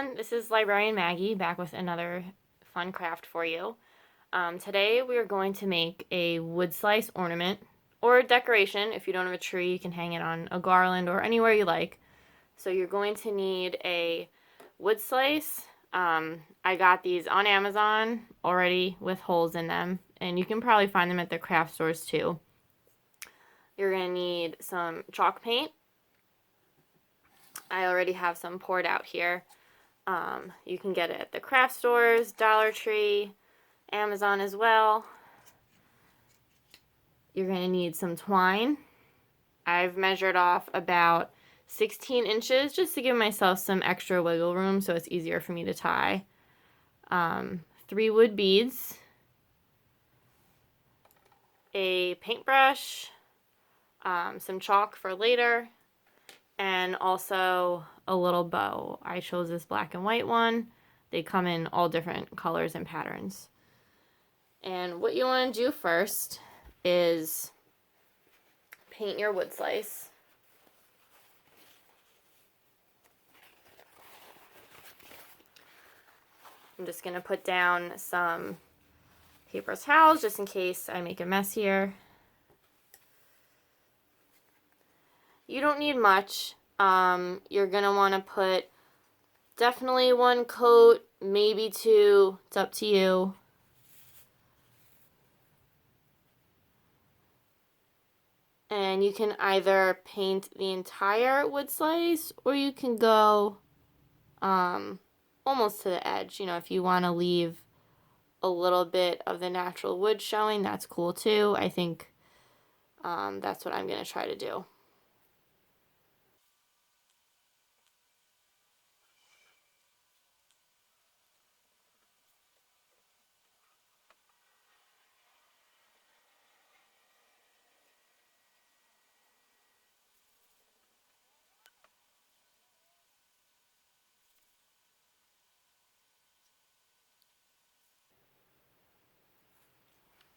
everyone, this is Librarian Maggie back with another fun craft for you. Today we are going to make a wood slice ornament or a decoration. If you don't have a tree, you can hang it on a garland or anywhere you like. So you're going to need a wood slice. I got these on Amazon already with holes in them, and you can probably find them at the craft stores too. You're going to need some chalk paint. I already have some poured out here. You can get it at the craft stores, Dollar Tree, Amazon as well. You're going to need some twine. I've measured off about 16 inches just to give myself some extra wiggle room so it's easier for me to tie. 3 wood beads, a paintbrush, some chalk for later, and also a little bow. I chose this black and white one. They come in all different colors and patterns. And what you want to do first is paint your wood slice. I'm just going to put down some paper towels just in case I make a mess here. You don't need much. You're going to want to put definitely 1 coat, maybe 2. It's up to you. And you can either paint the entire wood slice or you can go almost to the edge. You know, if you want to leave a little bit of the natural wood showing, that's cool too. I think that's what I'm going to try to do.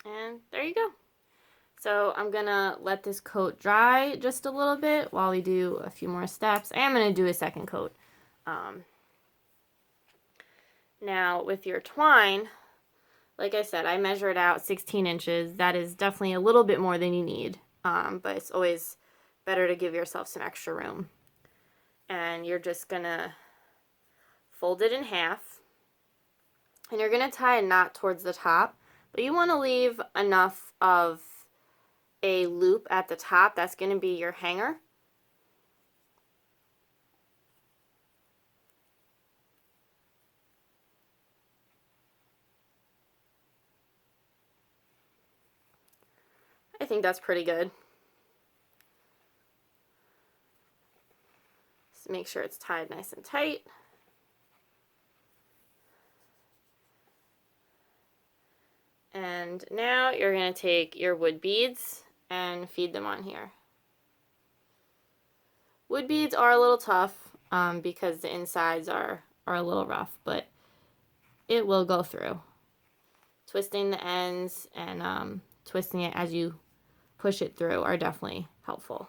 And there you go. So I'm going to let this coat dry just a little bit while we do a few more steps. I am going to do a second coat. Now with your twine, like I said, I measured out 16 inches. That is definitely a little bit more than you need, but it's always better to give yourself some extra room. And you're just going to fold it in half. And you're going to tie a knot towards the top, but you want to leave enough of a loop at the top. That's going to be your hanger. I think that's pretty good. Just make sure it's tied nice and tight. And now you're going to take your wood beads and feed them on here. Wood beads are a little tough because the insides are a little rough, but it will go through. Twisting the ends and twisting it as you push it through are definitely helpful.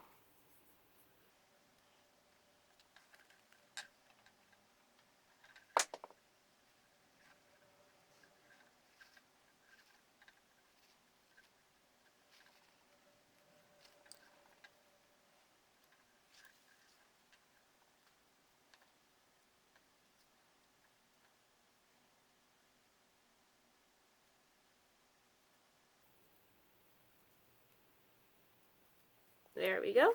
There we go.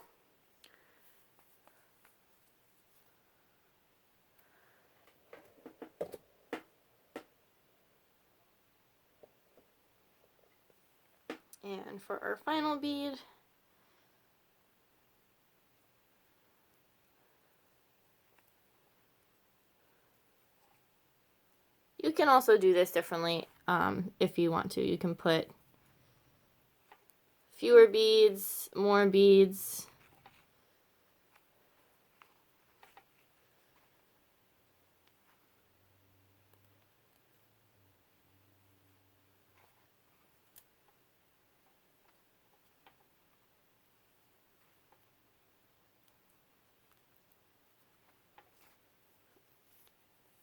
And for our final bead, you can also do this differently if you want to. You can put fewer beads, more beads.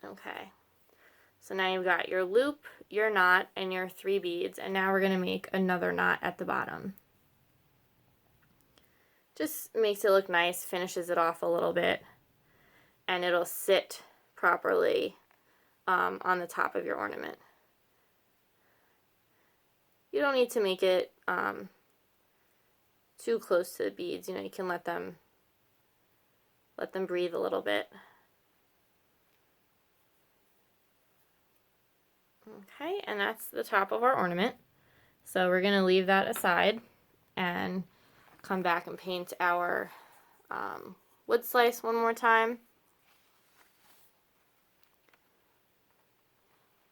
Okay, so now you've got your loop, your knot, and your 3 beads, and now we're going to make another knot at the bottom. Just makes it look nice, finishes it off a little bit, and it'll sit properly on the top of your ornament. You don't need to make it too close to the beads. You know, you can let them breathe a little bit. Okay, and that's the top of our ornament. So we're going to leave that aside and come back and paint our wood slice one more time.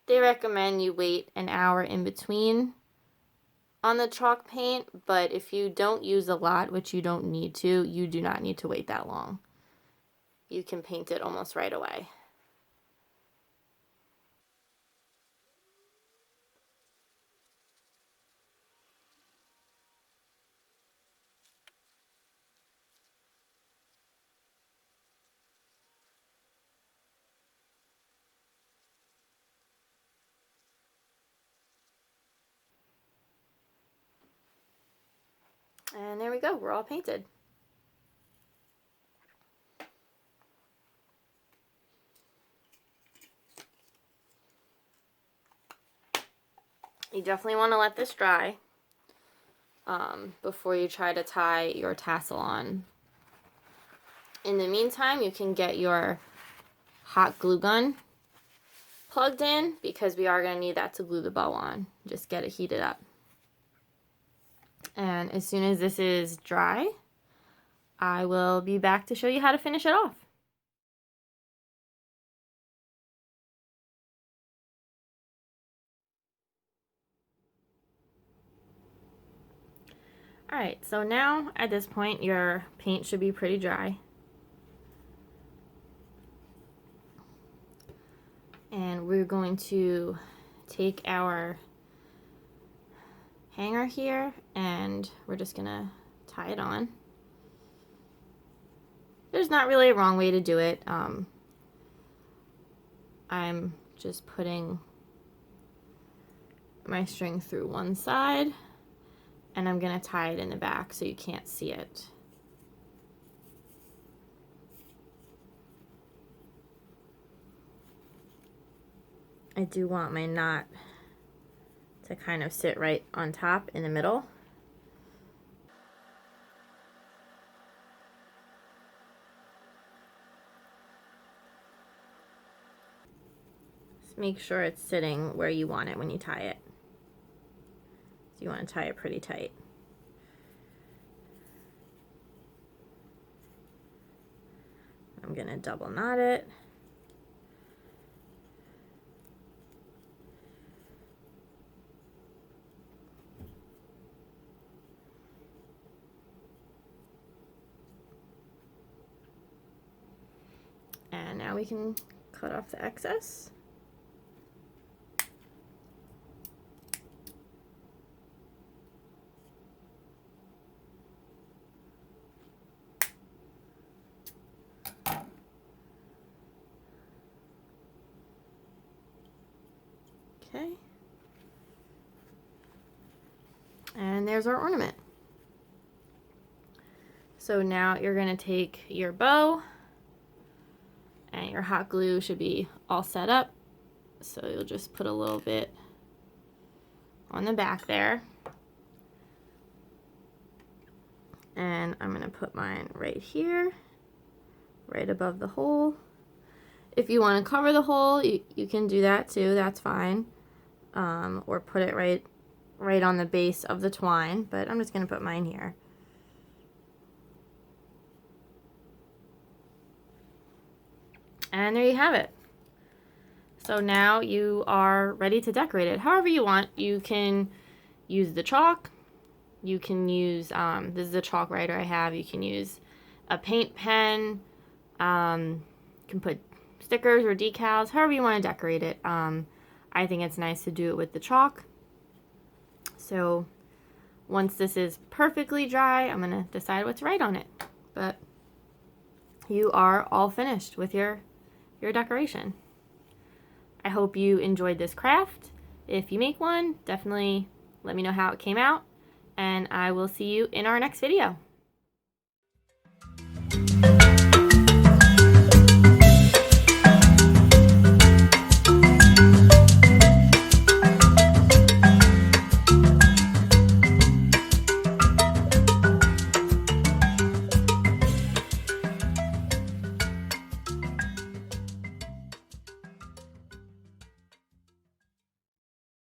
They recommend you wait an hour in between on the chalk paint, but if you don't use a lot, which you don't need to, you do not need to wait that long. You can paint it almost right away. And there we go, we're all painted. You definitely want to let this dry before you try to tie your tassel on. In the meantime, you can get your hot glue gun plugged in because we are going to need that to glue the bow on. Just get it heated up. And as soon as this is dry, I will be back to show you how to finish it off. Alright, so now at this point your paint should be pretty dry. And we're going to take our hanger here and we're just gonna tie it on. There's not really a wrong way to do it. I'm just putting my string through one side and I'm gonna tie it in the back so you can't see it. I do want my knot to kind of sit right on top in the middle. Just make sure it's sitting where you want it when you tie it. So you want to tie it pretty tight. I'm going to double knot it. And now we can cut off the excess. Okay. And there's our ornament. So now you're going to take your bow, and your hot glue should be all set up. So you'll just put a little bit on the back there. And I'm going to put mine right here, right above the hole. If you want to cover the hole, you can do that too, that's fine. Or put it right on the base of the twine, but I'm just going to put mine here. And there you have it. So now you are ready to decorate it however you want. You can use the chalk. You can use, this is a chalk writer I have. You can use a paint pen. You can put stickers or decals, however you want to decorate it. I think it's nice to do it with the chalk. So once this is perfectly dry, I'm going to decide what to write on it. But you are all finished with your decoration. I hope you enjoyed this craft. If you make one, definitely let me know how it came out, and I will see you in our next video.